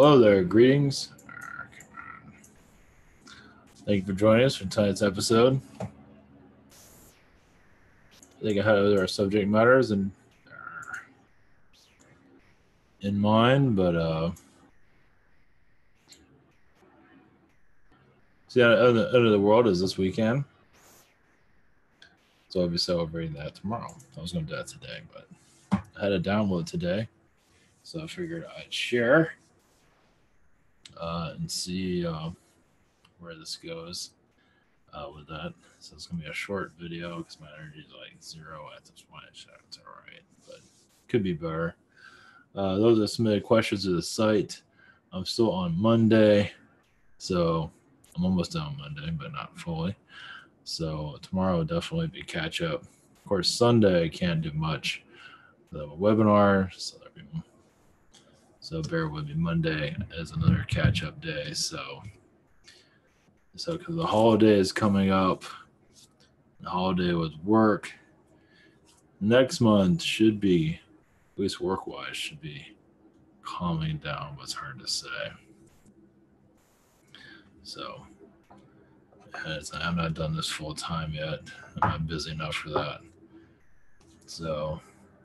Hello there, greetings. Thank you for joining us for tonight's episode. I think I had other subject matters in mind, but see, end of the world is this weekend, so I'll be celebrating that tomorrow. I was going to do that today, but I had a download today, so I figured I'd share and see where this goes with that. So it's going to be a short video because my energy is like 0 at this point. It's all right, but could be better. Those that submitted questions to the site. I'm still on Monday, so I'm almost done on Monday, but not fully. So tomorrow will definitely be catch up. Of course, Sunday I can't do much. The webinar, so bear with me. Monday is another catch up day. So because the holiday is coming up, the holiday with work. Next month should be, at least work-wise, should be calming down, but it's hard to say. So I'm not done this full time yet. I'm not busy enough for that. So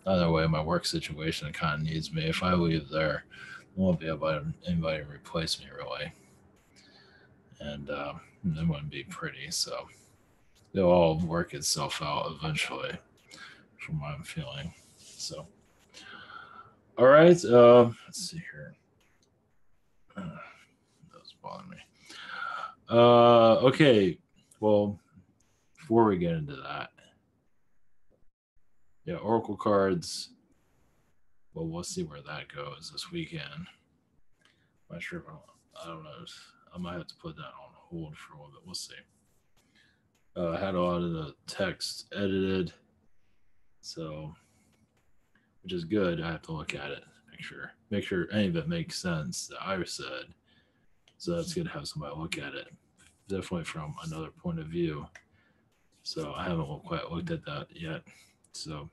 either way, my work situation kind of needs me. If I leave there, I won't be able to anybody to replace me really. And it wouldn't be pretty. So it'll all work itself out eventually from what I'm feeling. So all right, let's see here. That was bothering me. Okay, well, before we get into that, yeah, Oracle cards. Well, we'll see where that goes this weekend. I'm not sure if I don't know. I might have to put that on hold for a little bit. We'll see. I had a lot of the text edited, so which is good. I have to look at it, make sure any of it makes sense that I said. So that's good to have somebody look at it, definitely from another point of view. So I haven't quite looked at that yet. So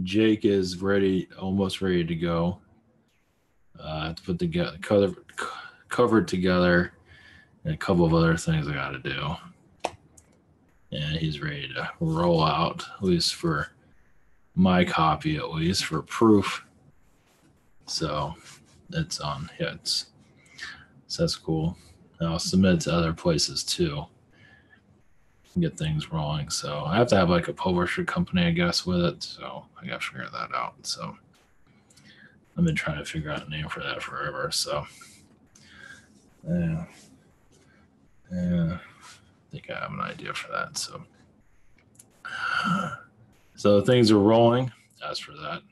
Jake is ready, almost ready to go. I have to put the cover together and a couple of other things I got to do. And he's ready to roll out, at least for my copy, at least for proof. So it's on. Yeah, so that's cool. And I'll submit it to other places too. Get things rolling. So I have to have like a publisher company, I guess, with it. So I got to figure that out. So I've been trying to figure out a name for that forever. So yeah, I think I have an idea for that. So things are rolling as for that.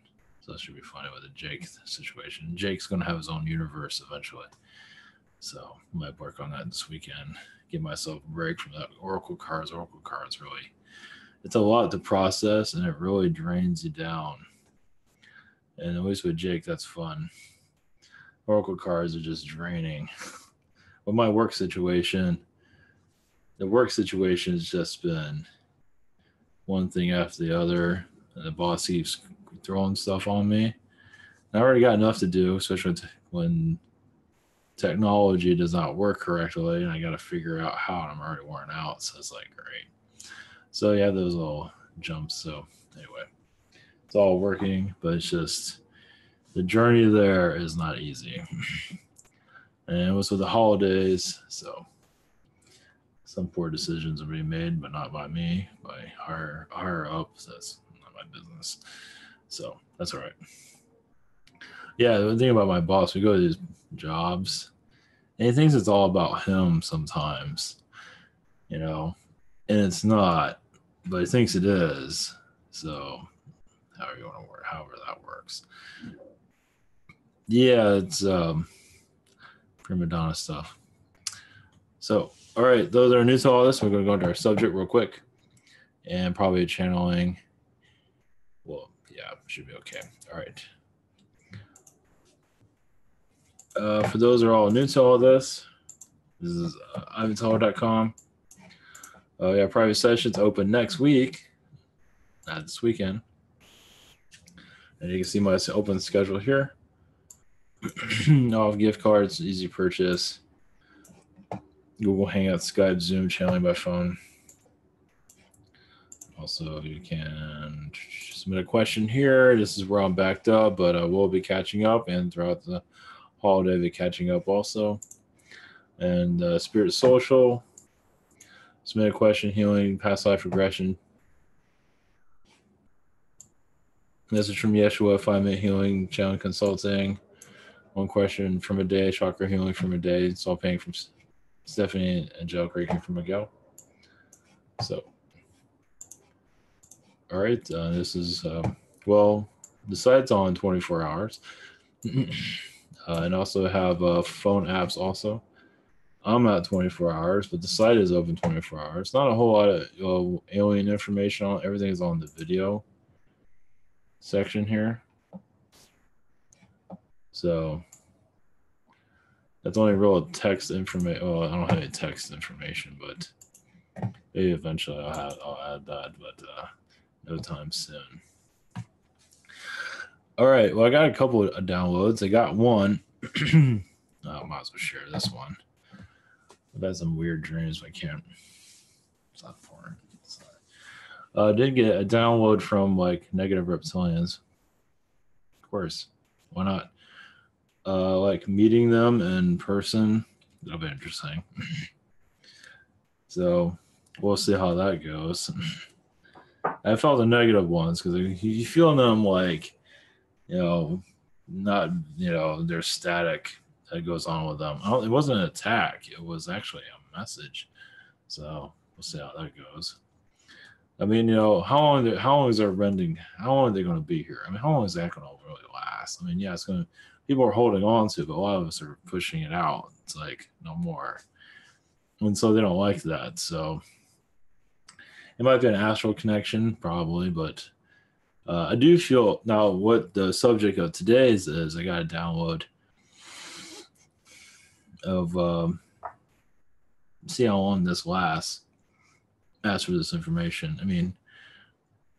So that should be funny with the Jake situation. Jake's going to have his own universe eventually. So I might work on that this weekend. Give myself a break from that Oracle cards. Oracle cards really, it's a lot to process and it really drains you down. And at least with Jake, that's fun. Oracle cards are just draining. With my work situation, the work situation has just been one thing after the other. And the boss keeps throwing stuff on me. And I already got enough to do, especially when technology does not work correctly and I got to figure out how, and I'm already worn out. So it's like, great. So yeah, those little jumps. So anyway, it's all working, but it's just the journey there is not easy. And it was with the holidays. So some poor decisions are being made, but not by me, by higher up. So that's not my business. So that's all right. Yeah, the thing about my boss, we go to these jobs and he thinks it's all about him sometimes, and it's not, but he thinks it is. So however you want to work, however that works. Yeah, it's prima donna stuff. So, all right, those are new to all this. We're going to go into our subject real quick and probably a channeling. Well, yeah, should be okay. All right. For those who are all new to all this is ivanteller.com. Yeah, private sessions open next week, not this weekend. And you can see my open schedule here. Off gift cards, easy purchase. Google Hangouts, Skype, Zoom, channeling by phone. Also, you can submit a question here. This is where I'm backed up, but I will be catching up, and throughout the holiday, I'll be catching up also. And Spirit Social, submit a question, healing, past life regression. Message from Yeshua, 5-minute healing, channel consulting. One question from a day, chakra healing from a day. It's all paying from Stephanie, Angelic Reiki from Miguel. So, all right, this is, well, the site's on 24 hours. And also have phone apps also. I'm at 24 hours, but the site is open 24 hours. Not a whole lot of alien information on everything is on the video section here. So that's only real text information. Well, I don't have any text information, but maybe eventually I'll add that, but no time soon. All right. Well, I got a couple of downloads. I got one. I might as well share this one. I've had some weird dreams, but I can't. It's not important. I did get a download from like Negative Reptilians. Of course. Why not? Like meeting them in person. That'll be interesting. So we'll see how that goes. I felt the negative ones because you feel them like, not, there's static that goes on with them. It wasn't an attack. It was actually a message. So we'll see how that goes. I mean, how long is our rending? How long are they going to be here? I mean, how long is that going to really last? I mean, yeah, it's going to, people are holding on to it, but a lot of us are pushing it out. It's like, no more. And so they don't like that. So it might be an astral connection, probably, but I do feel now what the subject of today's is. I got a download of see how long this lasts. Ask for this information. I mean,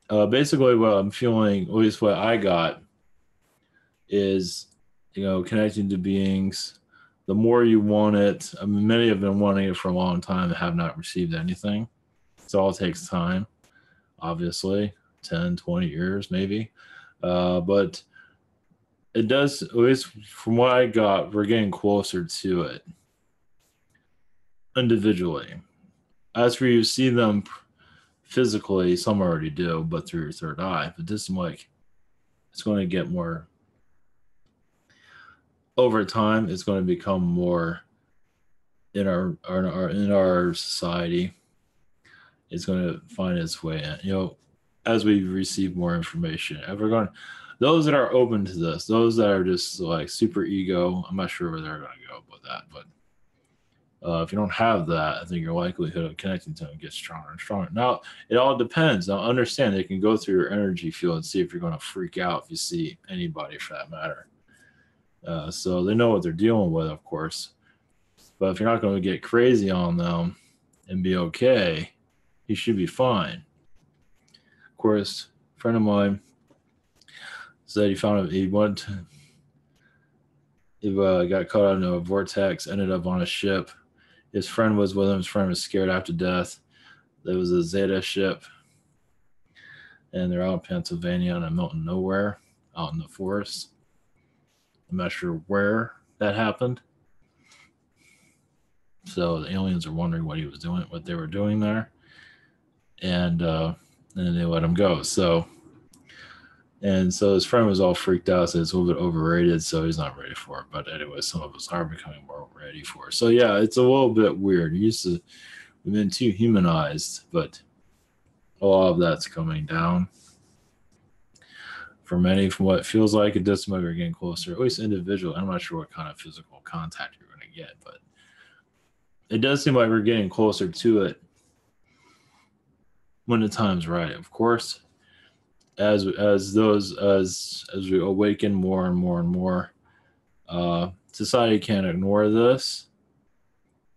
basically what I'm feeling, at least what I got, is connecting to beings. The more you want it, I mean, many have been wanting it for a long time and have not received anything. It all takes time, obviously, 10, 20 years maybe. But it does, at least from what I got, we're getting closer to it individually. As for you see them physically, some already do, but through your third eye. But this is like, it's going to get more, over time, it's going to become more in our society. It's going to find its way in, as we receive more information. Those that are open to this, those that are just like super ego, I'm not sure where they're going to go with that, but if you don't have that, I think your likelihood of connecting to them gets stronger and stronger. Now, it all depends. Now, understand they can go through your energy field and see if you're going to freak out if you see anybody for that matter. So they know what they're dealing with, of course. But if you're not going to get crazy on them and be okay, you should be fine. Of course, a friend of mine said he got caught in a vortex, ended up on a ship. His friend was with him. His friend was scared after death. There was a Zeta ship, and they're out in Pennsylvania in the middle of nowhere, out in the forest. I'm not sure where that happened. So the aliens are wondering what he was doing, what they were doing there, and then they let him go. So his friend was all freaked out, so it's a little bit overrated, so he's not ready for it. But anyway, some of us are becoming more ready for it. So yeah, it's a little bit weird. We've been too humanized, but a lot of that's coming down. For many, from what it feels like, it does seem like we're getting closer, at least individually. I'm not sure what kind of physical contact you're going to get, but it does seem like we're getting closer to it when the time's right. Of course, as we awaken more and more and more, society can't ignore this.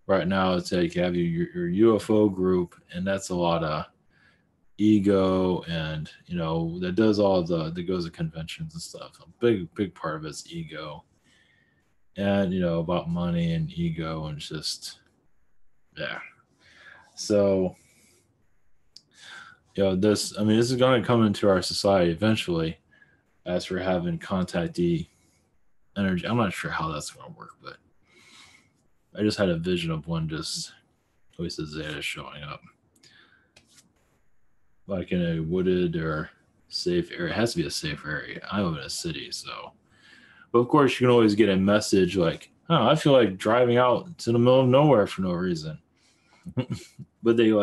Right now, it's like you have your UFO group, and that's a lot of ego, and that does that goes to conventions and stuff. A big part of it's ego, and about money and ego and just yeah. So this is going to come into our society eventually as we're having contactee energy. I'm not sure how that's going to work, but I just had a vision of one just at least a Zeta showing up like in a wooded or safe area. It has to be a safe area. I live in a city, so. But of course, you can always get a message like, "Oh, I feel like driving out to the middle of nowhere for no reason." But they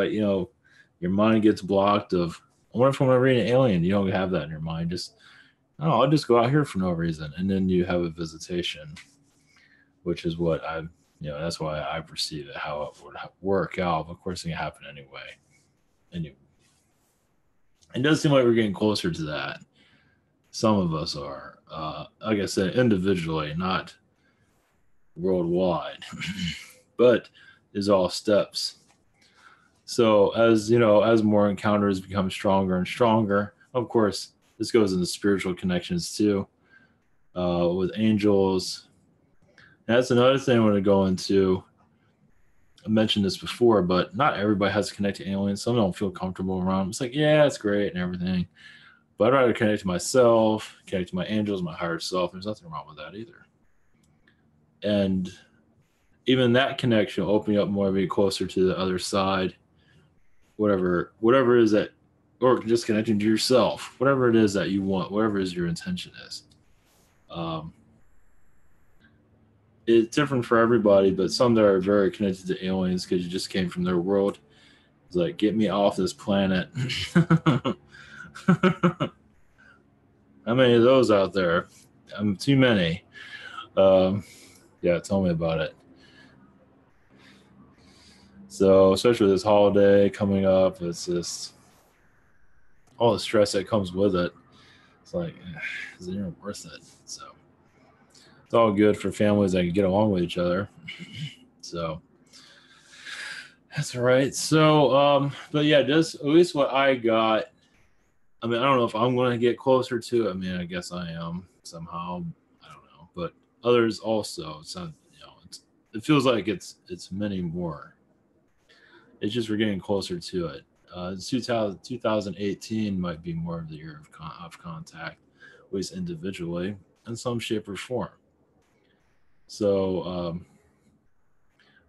your mind gets blocked of, I wonder if I'm going to read an alien. You don't have that in your mind. Just, oh, I'll just go out here for no reason. And then you have a visitation, which is what that's why I perceive it, how it would work out. Of course, it can happen anyway. And it does seem like we're getting closer to that. Some of us are, like I said, individually, not worldwide, but is all steps. So as as more encounters become stronger and stronger, of course, this goes into spiritual connections too, with angels. And that's another thing I want to go into. I mentioned this before, but not everybody has to connect to aliens. Some don't feel comfortable around them. It's like, yeah, it's great and everything, but I'd rather connect to myself, connect to my angels, my higher self. There's nothing wrong with that either. And even that connection will open you up more, be closer to the other side. Whatever it is that, or just connecting to yourself, whatever it is that you want, whatever is your intention is. It's different for everybody, but some that are very connected to aliens because you just came from their world. It's like, get me off this planet. How many of those out there? Too many. Yeah, tell me about it. So, especially this holiday coming up, it's just all the stress that comes with it. It's like, is it even worth it? So, it's all good for families that can get along with each other. So, that's all right. So, but yeah, just at least what I got. I mean, I don't know if I'm going to get closer to it. I mean, I guess I am somehow. I don't know, but others also. It's not, it feels like it's many more. It's just we're getting closer to it. 2018 might be more of the year of contact, at least individually, in some shape or form. So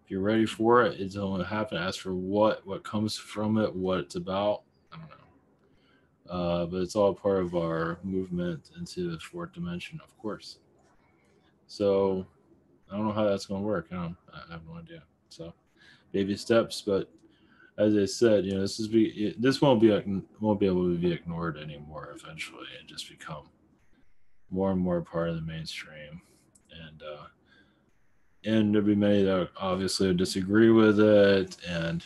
if you're ready for it, it's going to happen. As for what comes from it, what it's about, I don't know. But it's all part of our movement into the fourth dimension, of course. So I don't know how that's going to work. I have no idea. So baby steps, but as I said, this won't be able to be ignored anymore. Eventually, and just become more and more part of the mainstream, and there'll be many that obviously disagree with it, and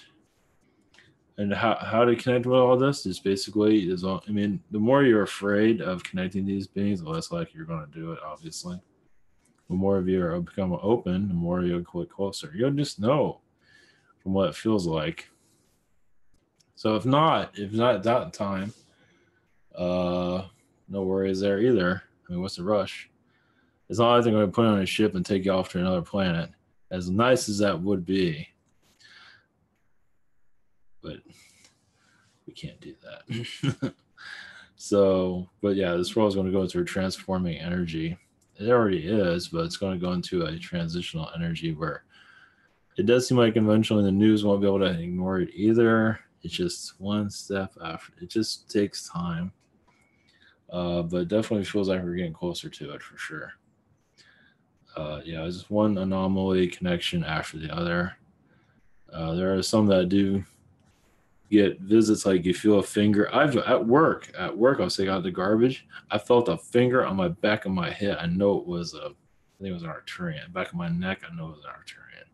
how to connect with all this is basically the more you're afraid of connecting these beings, the less likely you're going to do it. Obviously, the more of you are become open, the more you'll get closer. You'll just know from what it feels like. So if not at that time, no worries there either. I mean, what's the rush? It's not like they're going to put on a ship and take you off to another planet. As nice as that would be, but we can't do that. So, but yeah, this world is going to go through transforming energy. It already is, but it's going to go into a transitional energy where it does seem like eventually the news won't be able to ignore it either. It's just one step after. It just takes time. But it definitely feels like we're getting closer to it for sure. Yeah, it's just one anomaly connection after the other. There are some that do get visits, like you feel a finger. At work, I was taking out the garbage. I felt a finger on my back of my head. I know it was I think it was an Arcturian. Back of my neck, I know it was an Arcturian.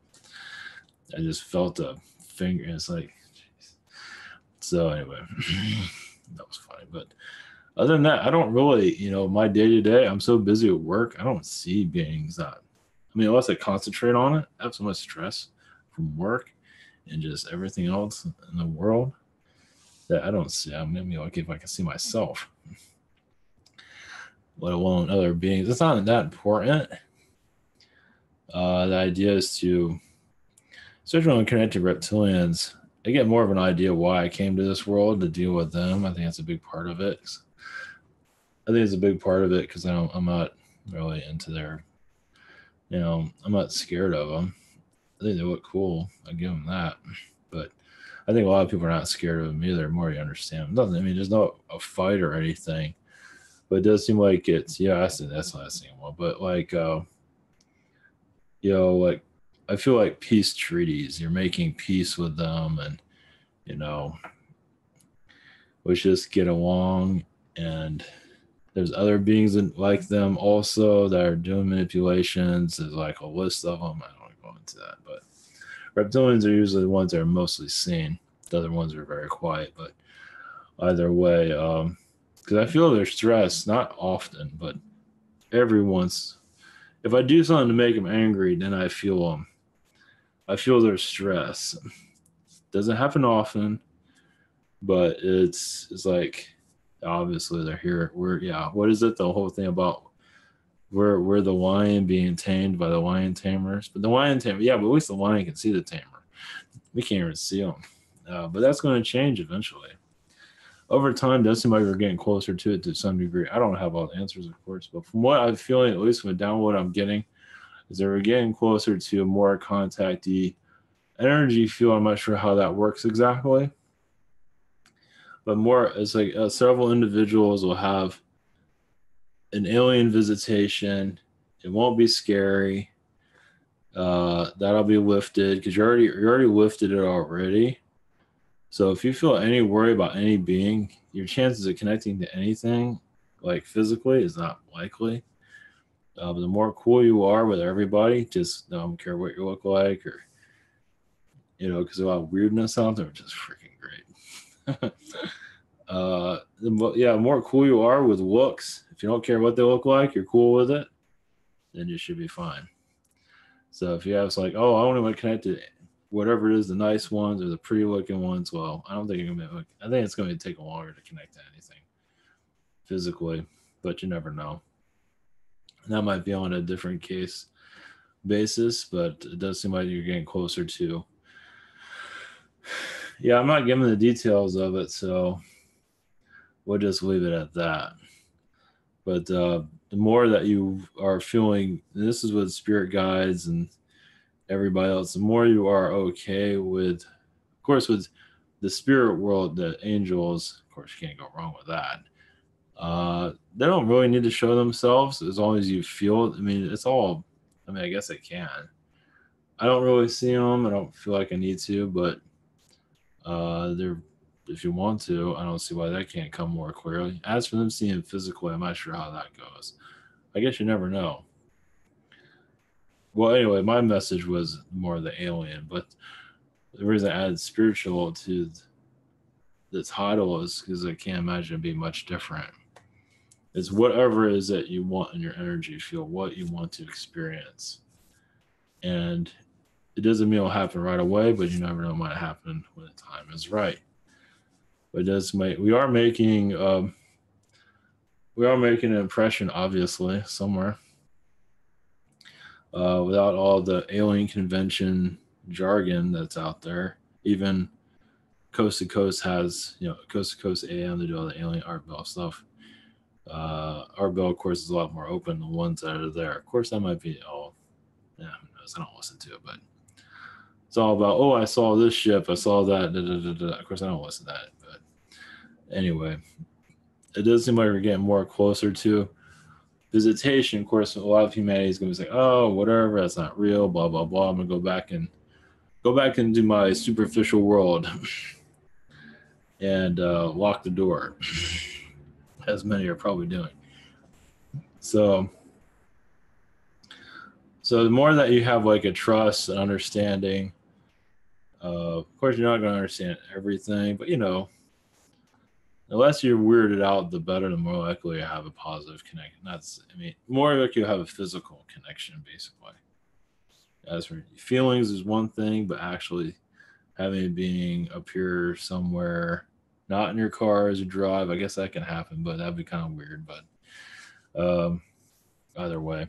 I just felt a finger. And it's like, geez. So anyway, that was funny. But other than that, I don't really, my day to day, I'm so busy at work. I don't see beings that, unless I concentrate on it, I have so much stress from work and just everything else in the world that I don't see. Like if I can see myself, let alone other beings. It's not that important. The idea is to, especially when I connect to reptilians, I get more of an idea why I came to this world to deal with them. I think that's a big part of it. I think it's a big part of it because I'm not really into their, I'm not scared of them. I think they look cool. I give them that. But I think a lot of people are not scared of them either. The more you understand them. Nothing. I mean, there's not a fight or anything. But it does seem like it's, yeah, that's the last thing. Well, but like, like I feel like peace treaties. You're making peace with them, and you know, let's just get along. And there's other beings like them also that are doing manipulations. There's like a list of them. I don't want to go into that, but reptilians are usually the ones that are mostly seen. The other ones are very quiet, but either way, because I feel their stress, not often, but every once. If I do something to make them angry, then I feel them. I feel their stress. Doesn't happen often, but it's like obviously they're here. What is it? The whole thing about we're the lion being tamed by the lion tamers. But the lion tamer, yeah, but at least the lion can see the tamer. We can't even see them. But that's going to change eventually. Over time, does seem like we're getting closer to it to some degree. I don't have all the answers, of course, but from what I'm feeling, at least from the download I'm getting, is that we're getting closer to a more contacty energy field. I'm not sure how that works exactly, but more, it's like several individuals will have an alien visitation. It won't be scary. That'll be lifted because you already lifted it already. So if you feel any worry about any being, your chances of connecting to anything, like physically, is not likely. But the more cool you are with everybody, just don't care what you look like, or because a lot of weirdness out there, which is freaking great. The more cool you are with looks, if you don't care what they look like, you're cool with it, then you should be fine. So if you have like, oh, I only want to connect to whatever it is, the nice ones or the pretty looking ones, well, I don't think you're gonna. I think it's going to take longer to connect to anything physically, but you never know. And that might be on a different case basis, but it does seem like you're getting closer to. Yeah, I'm not giving the details of it, so we'll just leave it at that. But the more that you are feeling, and this is with spirit guides and everybody else, the more you are okay with, of course, with the spirit world, the angels, of course, you can't go wrong with that. They don't really need to show themselves as long as you feel. I mean, it's all. I mean, I guess they can. I don't really see them. I don't feel like I need to, but they're. If you want to, I don't see why that can't come more clearly. As for them seeing physically, I'm not sure how that goes. I guess you never know. Well, anyway, my message was more the alien, but the reason I added spiritual to the title is because I can't imagine it being much different. It's whatever it is that you want in your energy field, what you want to experience. And it doesn't mean it'll happen right away, but you never know what might happen when the time is right. But it does make we are making an impression, obviously, somewhere. Without all the alien convention jargon that's out there. Even Coast to Coast has, Coast to Coast AM, they do all the alien art bell stuff. Art bell, of course, is a lot more open than the ones that are there. Of course, that might be, who knows? I don't listen to it, but it's all about, I saw this ship, I saw that. Da, da, da, da. Of course, I don't listen to that, but anyway, it does seem like we're getting more closer to visitation. Of course, a lot of humanity is going to be like, oh, whatever, that's not real, blah blah blah. I'm going to go back into my superficial world and lock the door, as many are probably doing. So the more that you have like a trust and understanding, of course, you're not going to understand everything, but the less you're weirded out, the better, the more likely you have a positive connection. More likely you have a physical connection, basically. As for feelings is one thing, but actually having a being appear somewhere, not in your car as you drive, I guess that can happen, but that'd be kind of weird. But either way.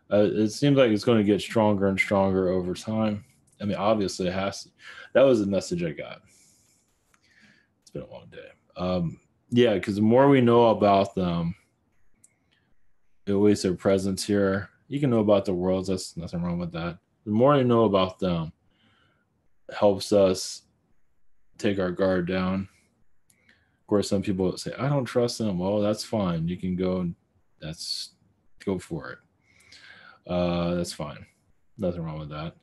It seems like it's going to get stronger and stronger over time. I mean, obviously, it has to. That was the message I got. It's been a long day. Yeah, because the more we know about them, at least their presence here, you can know about the worlds. That's nothing wrong with that. The more you know about them, helps us take our guard down. Of course, some people say, I don't trust them. Well, that's fine. You can go and go for it. That's fine. Nothing wrong with that.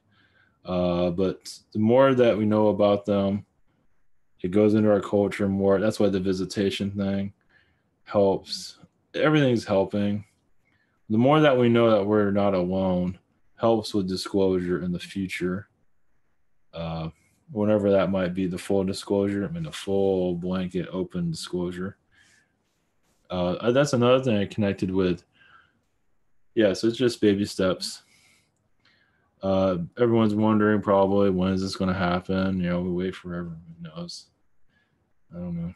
But the more that we know about them, it goes into our culture more. That's why the visitation thing helps. Everything's helping. The more that we know that we're not alone helps with disclosure in the future. Whenever that might be, the full disclosure, I mean, the full blanket open disclosure. That's another thing I connected with. Yeah, so it's just baby steps. Everyone's wondering probably, when is this going to happen? You know, we wait forever. Who knows? I don't know.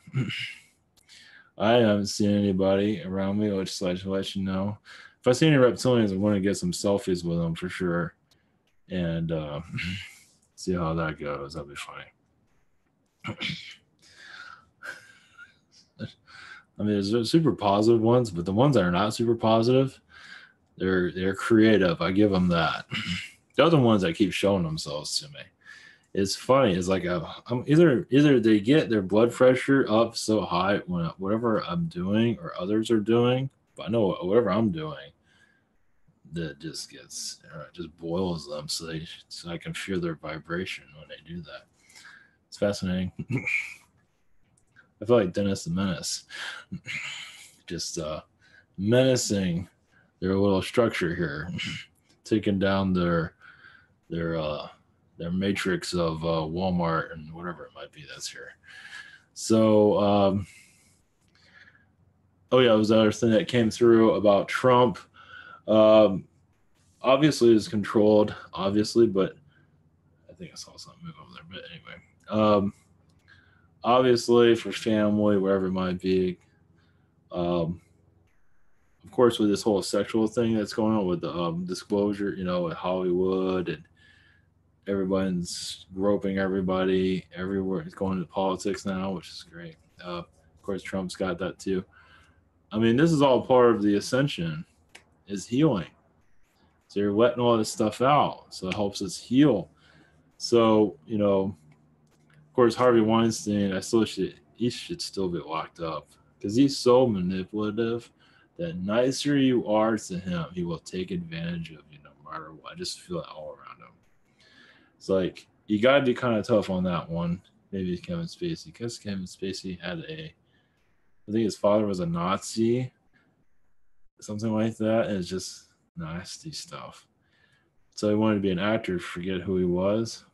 I haven't seen anybody around me, which I should let you know. If I see any reptilians, I'm going to get some selfies with them for sure, and see how that goes. That'll be funny. I mean, there's super positive ones, but the ones that are not super positive, they're creative. I give them that. The other ones that keep showing themselves to me. It's funny. It's like I'm either they get their blood pressure up so high when whatever I'm doing or others are doing, but I know whatever I'm doing, that just gets just boils them, so I can feel their vibration when they do that. It's fascinating. I feel like Dennis the Menace, just menacing their little structure here, taking down their matrix of Walmart and whatever it might be that's here. So, oh yeah, it was the other thing that came through about Trump. Obviously, it's controlled, obviously, but I think I saw something move over there. But anyway, obviously for family, wherever it might be. Of course, with this whole sexual thing that's going on with the disclosure, you know, at Hollywood, and everyone's groping everybody everywhere. It's going into politics now, which is great. Of course, Trump's got that too. I mean, this is all part of the ascension, is healing. So you're letting all this stuff out, so it helps us heal. So, you know, of course, Harvey Weinstein, he should still be locked up, because he's so manipulative that nicer you are to him, he will take advantage of you no matter what. I just feel it all around him. It's like, you got to be kind of tough on that one. Maybe Kevin Spacey, because Kevin Spacey had I think his father was a Nazi, something like that, and it's just nasty stuff. So he wanted to be an actor, forget who he was.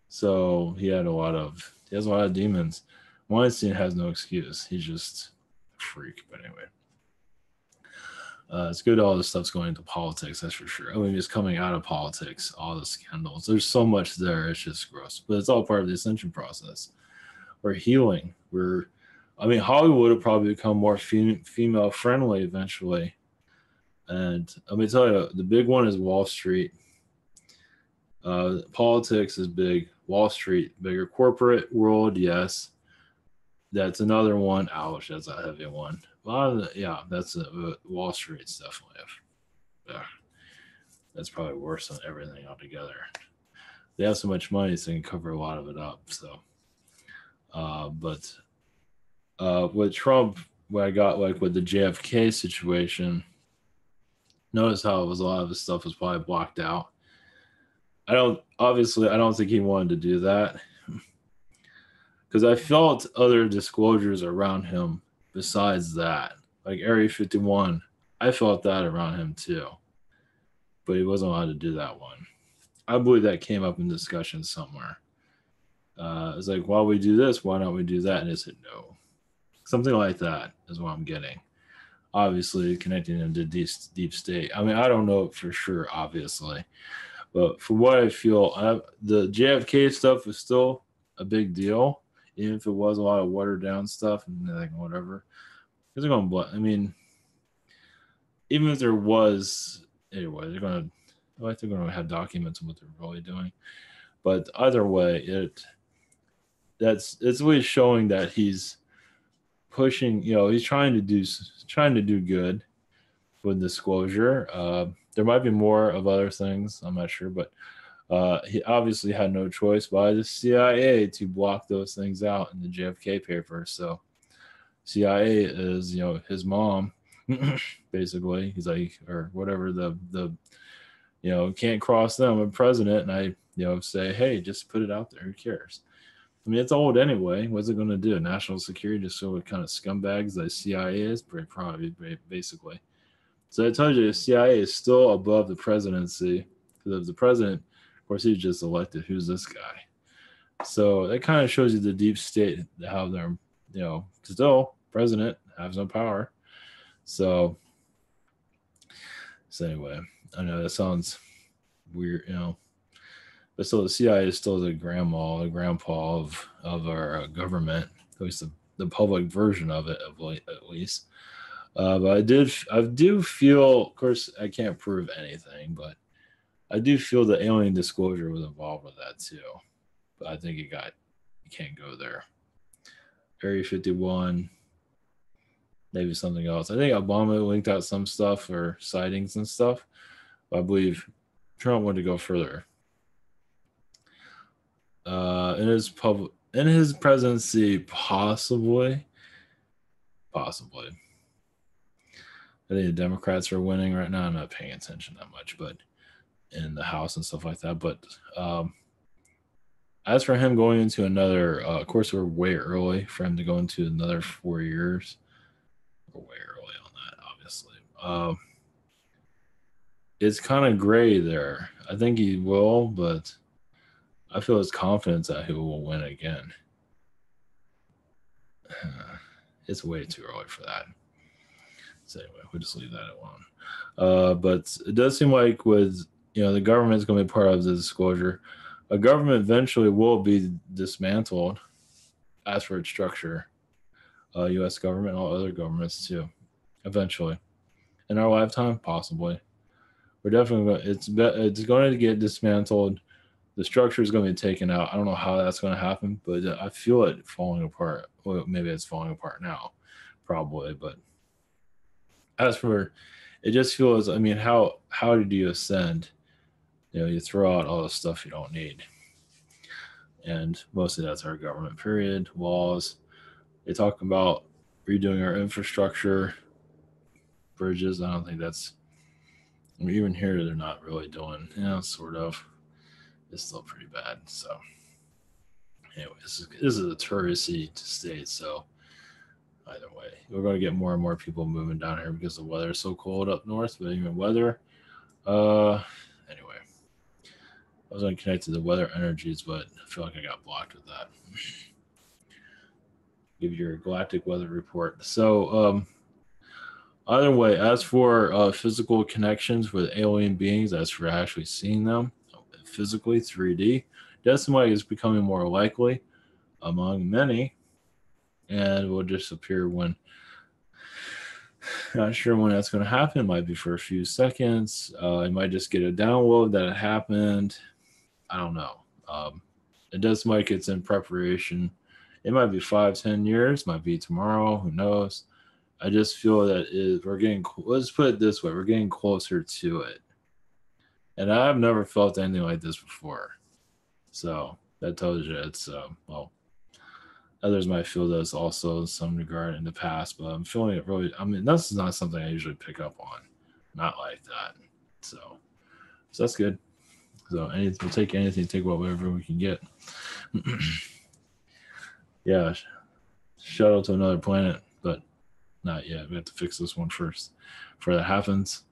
So he has a lot of demons. Weinstein has no excuse. He's just a freak. But anyway, it's good all this stuff's going into politics, that's for sure. I mean, just coming out of politics, all the scandals. There's so much there. It's just gross. But it's all part of the ascension process. We're healing. Hollywood will probably become more female friendly eventually. And let me tell you, the big one is Wall Street. Politics is big. Wall Street, bigger. Corporate world, yes. That's another one. Ouch, that's a heavy one. That's Wall Street's definitely. That's probably worse than everything altogether. They have so much money, so they can cover a lot of it up. So, but with Trump, what I got like with the JFK situation, notice how it was a lot of his stuff was probably blocked out. I don't think he wanted to do that, because I felt other disclosures around him besides that, like Area 51. I felt that around him too, but he wasn't allowed to do that one. I believe that came up in discussion somewhere. It's like, while we do this, why don't we do that? And he said no. Something like that is what I'm getting. Obviously, connecting him to deep state. I mean, I don't know for sure, obviously. But from what I feel, the JFK stuff is still a big deal, even if it was a lot of watered down stuff and like whatever. Because they're going to, I mean, even if there was anyway, they're gonna have documents on what they're really doing. But either way, it's really showing that he's pushing. He's trying to do good with disclosure. There might be more of other things. I'm not sure, but he obviously had no choice by the CIA to block those things out in the JFK papers. So CIA is, his mom, basically. He's like, or whatever can't cross them. I'm president, and I, say, hey, just put it out there. Who cares? I mean, it's old anyway. What's it going to do? National security, just so what kind of scumbags the CIA is, probably, basically. So I told you, the CIA is still above the presidency. Because if the president, of course, he's just elected. Who's this guy? So that kind of shows you the deep state, how they're, still president has no power. So anyway, I know that sounds weird, but still the CIA is still the grandma, the grandpa of our government, at least the public version of it, at least. But I do feel, of course, I can't prove anything, but I do feel the alien disclosure was involved with that too. But I think you can't go there. Area 51, maybe something else. I think Obama linked out some stuff or sightings and stuff. But I believe Trump wanted to go further. In his presidency, possibly. I think the Democrats are winning right now. I'm not paying attention that much, but in the House and stuff like that. But as for him going into another, of course, we're way early for him to go into another 4 years. We're way early on that, obviously. It's kind of gray there. I think he will, but I feel his confidence that he will win again. It's way too early for that. So anyway, we'll just leave that alone. But it does seem like the government is going to be part of the disclosure. A government eventually will be dismantled as for its structure. U.S. government, all other governments too, eventually. In our lifetime, possibly. We're definitely it's going to get dismantled. The structure is going to be taken out. I don't know how that's going to happen, but I feel it falling apart. Well, maybe it's falling apart now, probably. But as for, it just feels. I mean, how did you ascend? You throw out all the stuff you don't need, and mostly that's our government. Period. Laws. They talk about redoing our infrastructure, bridges. I don't think that's. I mean, even here, they're not really doing. Sort of. It's still pretty bad. So, anyway, this is a touristy state. So, either way, we're going to get more and more people moving down here because the weather is so cold up north. But even weather, anyway, I was going to connect to the weather energies, but I feel like I got blocked with that. Give you your galactic weather report. So, either way, as for physical connections with alien beings, as for actually seeing them physically, 3D, Decimite is becoming more likely among many, and will disappear when. Not sure when that's going to happen. It might be for a few seconds. I might just get a download that it happened. I don't know. It does like it's in preparation. It might be 5-10 years. Might be tomorrow. Who knows? I just feel that we're getting. Let's put it this way: we're getting closer to it. And I've never felt anything like this before. So that tells you it's, well, others might feel this also in some regard in the past, but I'm feeling it really. I mean, this is not something I usually pick up on. Not like that. So that's good. So we'll take anything, take whatever we can get. Yeah. Shuttle to another planet, but not yet. We have to fix this one first before that happens.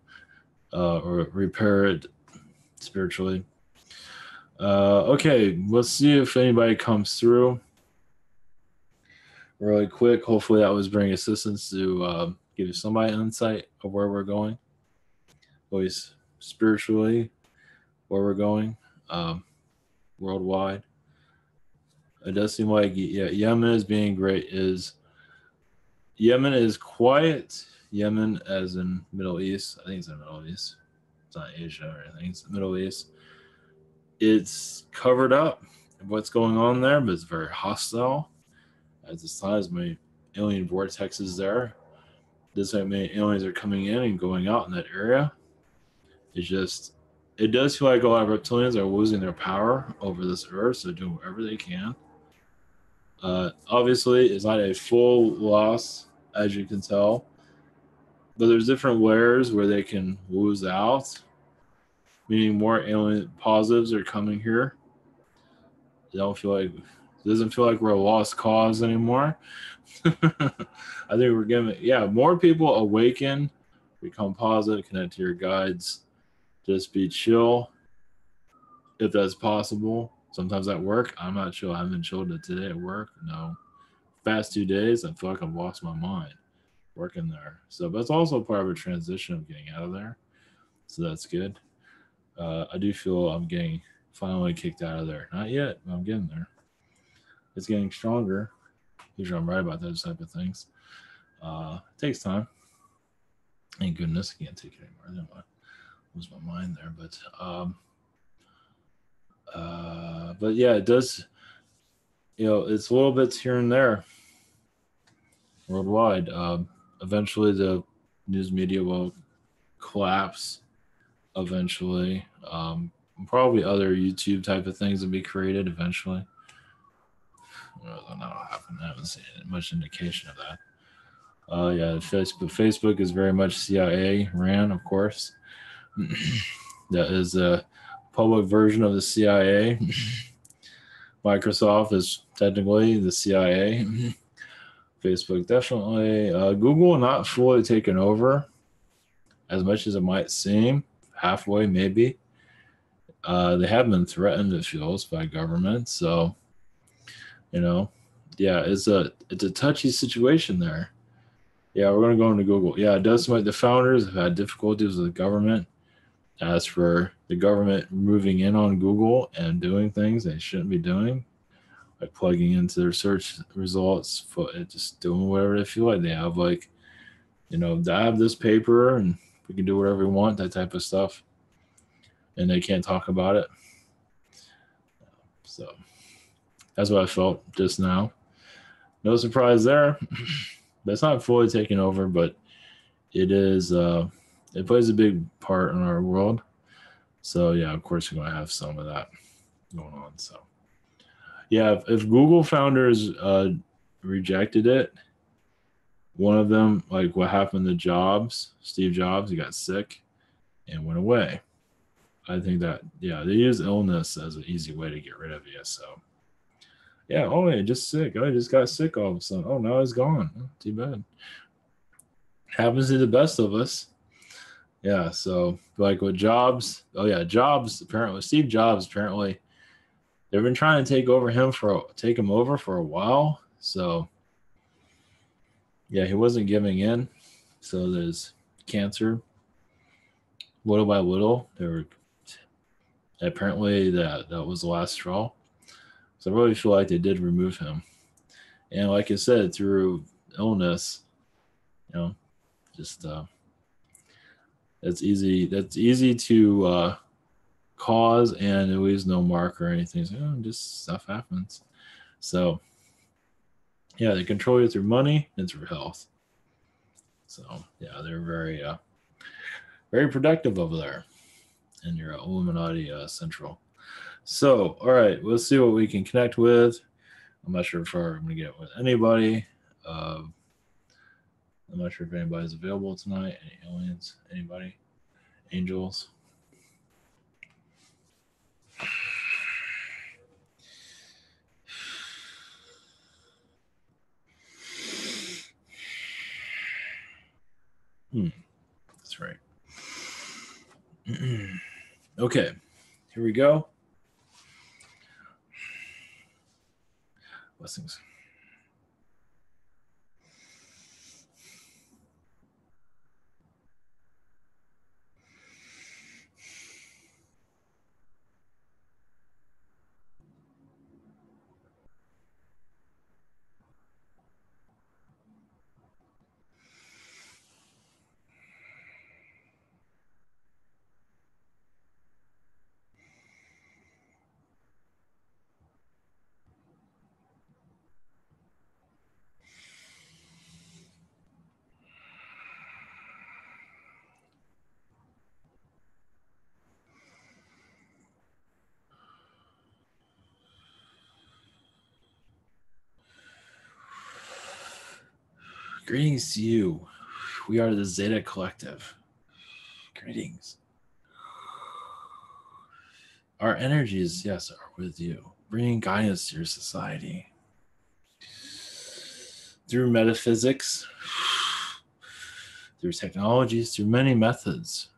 Or repair it spiritually. Okay, let's see if anybody comes through really quick. Hopefully that was bringing assistance to give somebody an insight of where we're going, always spiritually, where we're going worldwide. It does seem like Yemen is being great. Yemen is quiet. Yemen as in Middle East. I think it's in the Middle East. It's not Asia or anything. It's the Middle East. It's covered up what's going on there, but it's very hostile. At this time, as many alien vortexes there. This how many aliens are coming in and going out in that area. It's just, it does feel like a lot of reptilians are losing their power over this earth, so doing whatever they can. Obviously, it's not a full loss, as you can tell, but there's different layers where they can lose out, meaning more alien positives are coming here. They don't feel like, it doesn't feel like we're a lost cause anymore. I think we're getting, yeah, more people awaken, become positive, connect to your guides, just be chill if that's possible. Sometimes at work, I'm not chill. I haven't chilled today at work. No. Past 2 days, I feel like I've lost my mind working there. So that's also part of a transition of getting out of there. So that's good. I do feel I'm getting finally kicked out of there. Not yet, but I'm getting there. It's getting stronger. Usually I'm right about those type of things. It takes time. Thank goodness I can't take it anymore. I didn't lose my mind there, but yeah, it does. It's little bits here and there worldwide. Eventually, the news media will collapse. Eventually, probably other YouTube type of things will be created eventually. That'll happen. I haven't seen much indication of that. Yeah, Facebook is very much CIA ran, of course. That is a public version of the CIA. Microsoft is technically the CIA. Facebook definitely. Google not fully taken over as much as it might seem. Halfway, maybe. They have been threatened, it feels, by government. So, yeah, it's a touchy situation there. Yeah, we're going to go into Google. Yeah, it does seem like the founders have had difficulties with the government. As for the government moving in on Google and doing things they shouldn't be doing, like plugging into their search results, just doing whatever they feel like. They have I have this paper and we can do whatever we want, that type of stuff. And they can't talk about it. So that's what I felt just now. No surprise there. But it's not fully taken over, but it is, it plays a big part in our world. So yeah, of course we're going to have some of that going on. So yeah, if Google founders rejected it, one of them, like what happened to Steve Jobs, he got sick and went away. I think that, yeah, they use illness as an easy way to get rid of you. So yeah, oh yeah, just sick. I just got sick all of a sudden. Oh, now he's gone. Oh, too bad. Happens to the best of us. Yeah, so like with Jobs, apparently Steve Jobs, apparently they've been trying to take him over for a while. So yeah, he wasn't giving in. So there's cancer. Little by little, apparently that was the last straw. So I really feel like they did remove him. And like I said, through illness, just that's easy to cause, and there leaves no mark or anything. So, just stuff happens. So yeah, they control you through money and through health. So yeah, they're very very productive over there in your Illuminati Central. So all right, let's see what we can connect with. I'm not sure if I'm gonna get with anybody. I'm not sure if anybody's available tonight. Any aliens? Anybody? Angels? That's right. Okay, here we go. Blessings. Greetings to you. We are the Zeta Collective. Greetings. Our energies, yes, are with you, bringing guidance to your society. Through metaphysics, through technologies, through many methods.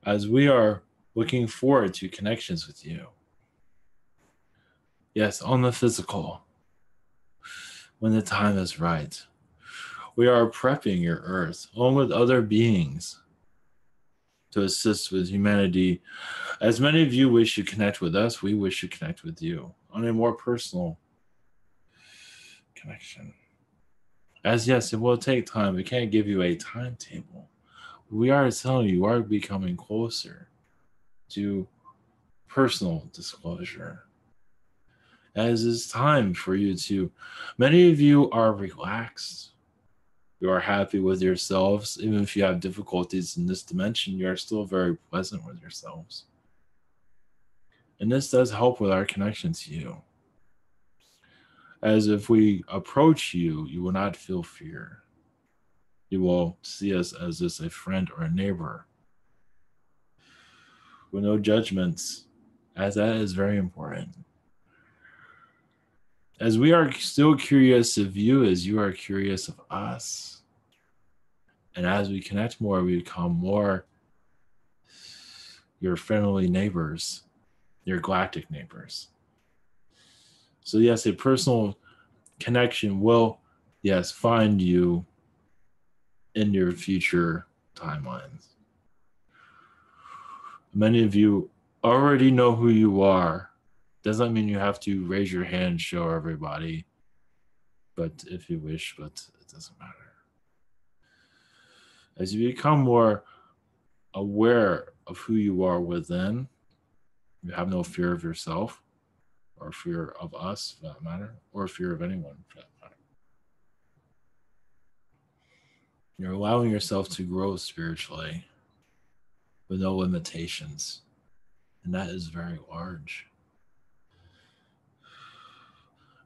As we are looking forward to connections with you. Yes, on the physical, when the time is right. We are prepping your earth, along with other beings, to assist with humanity. As many of you wish to connect with us, we wish to connect with you on a more personal connection. As yes, it will take time. We can't give you a timetable. We are telling you are becoming closer to personal disclosure. As it's time for you to, many of you are relaxed. You are happy with yourselves. Even if you have difficulties in this dimension, you are still very pleasant with yourselves. And this does help with our connection to you. As if we approach you, you will not feel fear. You will see us as just a friend or a neighbor. With no judgments, as that is very important. As we are still curious of you, as you are curious of us. And as we connect more, we become more your friendly neighbors, your galactic neighbors. So yes, a personal connection will, yes, find you in your future timelines. Many of you already know who you are. Doesn't mean you have to raise your hand and show everybody, but if you wish, but it doesn't matter. As you become more aware of who you are within, you have no fear of yourself or fear of us, for that matter, or fear of anyone, for that matter. You're allowing yourself to grow spiritually with no limitations, and that is very large.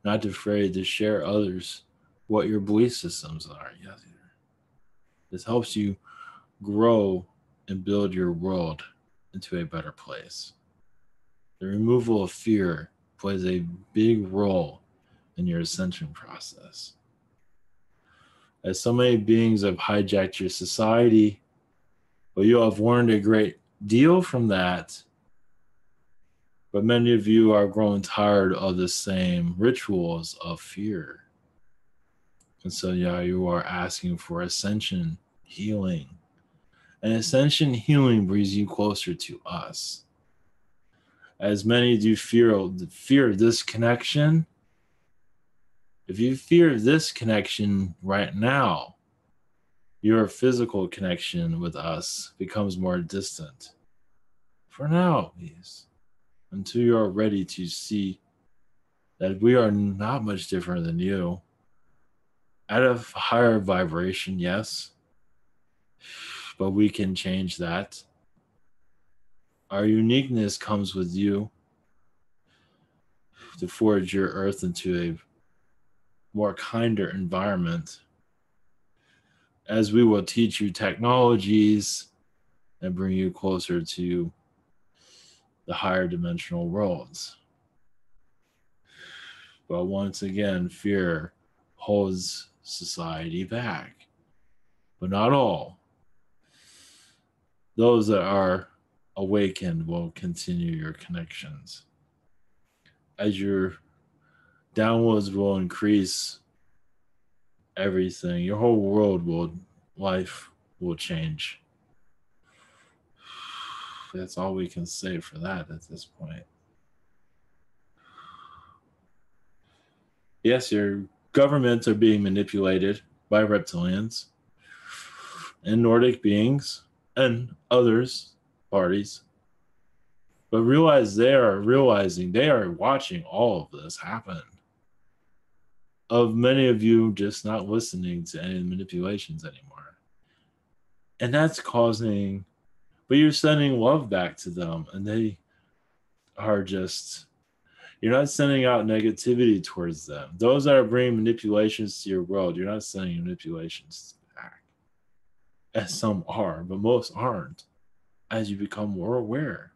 Not afraid to share others what your belief systems are. Yes, this helps you grow and build your world into a better place. The removal of fear plays a big role in your ascension process. As so many beings have hijacked your society, but you have learned a great deal from that. But many of you are growing tired of the same rituals of fear. And so, yeah, you are asking for ascension healing. And ascension healing brings you closer to us. As many do fear this connection, if you fear this connection right now, your physical connection with us becomes more distant. For now, please, until you are ready to see that we are not much different than you. At a higher vibration, yes, but we can change that. Our uniqueness comes with you to forge your earth into a more kinder environment, as we will teach you technologies and bring you closer to the higher dimensional worlds. But once again, fear holds society back. But not all. Those that are awakened will continue your connections. As your downloads will increase, everything, your whole life will change. That's all we can say for that at this point. Yes, your governments are being manipulated by reptilians and Nordic beings and others parties. But they are watching all of this happen. Of many of you just not listening to any manipulations anymore. And that's causing, but you're sending love back to them, and they are just, You're not sending out negativity towards them. Those that are bringing manipulations to your world, you're not sending manipulations back. As some are, but most aren't, as you become more aware.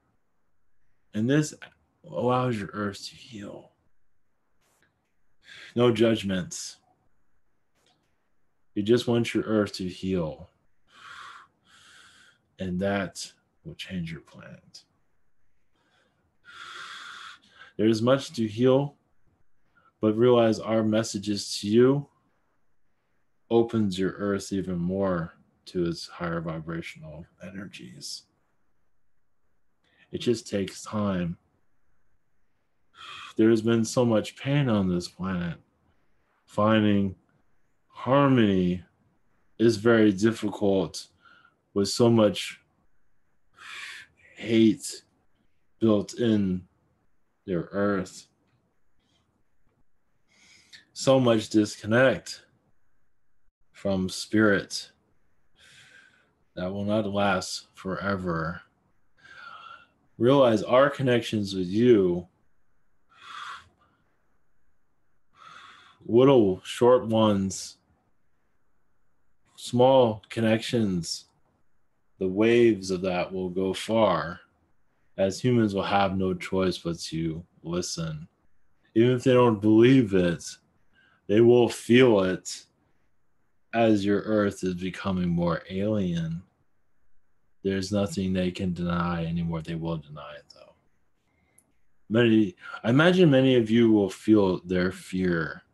And this allows your earth to heal. No judgments. You just want your earth to heal. And that will change your planet. There is much to heal, but realize our messages to you opens your earth even more to its higher vibrational energies. It just takes time. There has been so much pain on this planet. Finding harmony is very difficult with so much hate built in their earth. So much disconnect from spirit that will not last forever. Realize our connections with you, little short ones, small connections, the waves of that will go far, as humans will have no choice but to listen. Even if they don't believe it, they will feel it as your earth is becoming more alien. There's nothing they can deny anymore. They will deny it, though. I imagine many of you will feel their fear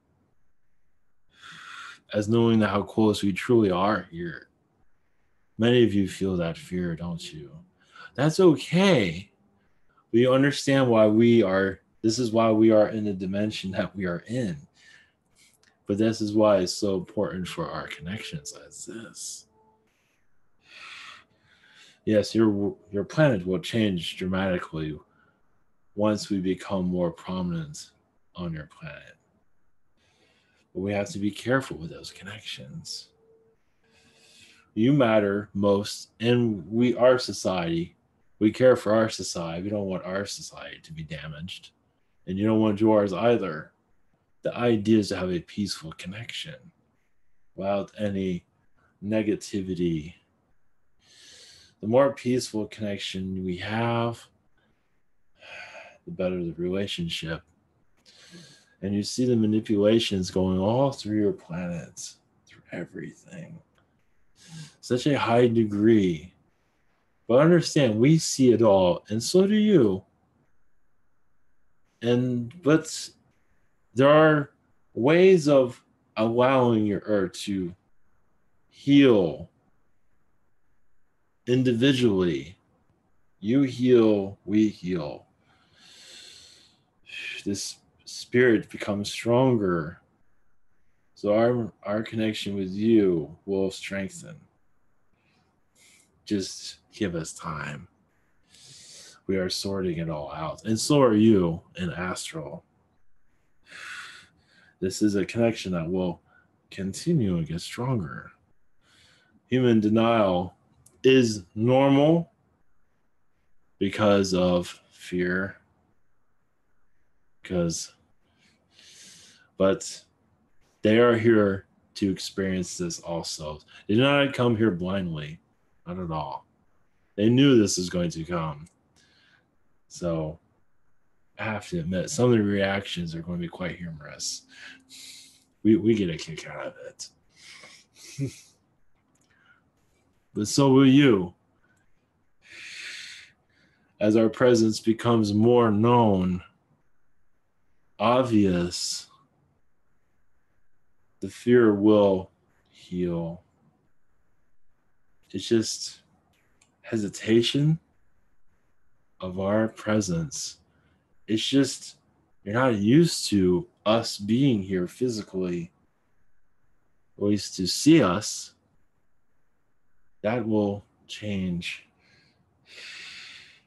as knowing how close we truly are here. Many of you feel that fear, don't you? That's okay. We understand why this is why we are in the dimension that we are in. But this is why it's so important for our connections as this. Yes, your planet will change dramatically once we become more prominent on your planet. But we have to be careful with those connections. You matter most, and our society, we care for our society. We don't want our society to be damaged, and you don't want yours either. The idea is to have a peaceful connection without any negativity. The more peaceful connection we have, the better the relationship. And you see the manipulations going all through your planets, through everything. Such a high degree. But understand, we see it all, and so do you. But there are ways of allowing your earth to heal individually. You heal, we heal. This spirit becomes stronger. So our connection with you will strengthen. Just give us time. We are sorting it all out. And so are you in astral. This is a connection that will continue and get stronger. Human denial is normal because of fear. But they are here to experience this also. They did not come here blindly. Not at all. They knew this was going to come. So I have to admit, some of the reactions are going to be quite humorous. We get a kick out of it. But so will you. As our presence becomes more known, obvious, the fear will heal. It's just hesitation of our presence. It's just, you're not used to us being here physically, at least to see us. That will change.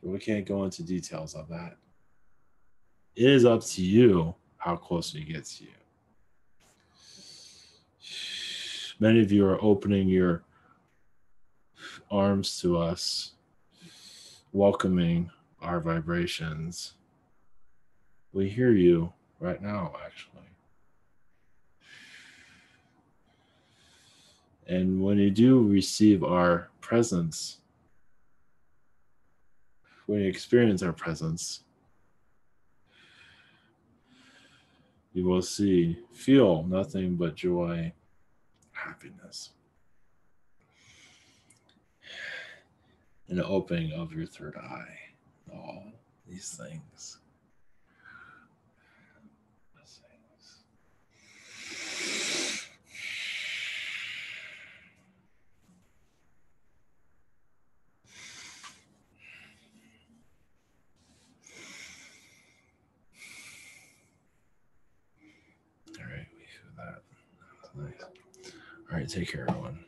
But we can't go into details of that. It is up to you how close we get to you. Many of you are opening your arms to us, welcoming our vibrations. We hear you right now, actually. And when you do receive our presence, when you experience our presence, you will feel nothing but joy, happiness, and the opening of your third eye. All these things. All right, we feel that. That's nice. All right, take care, everyone.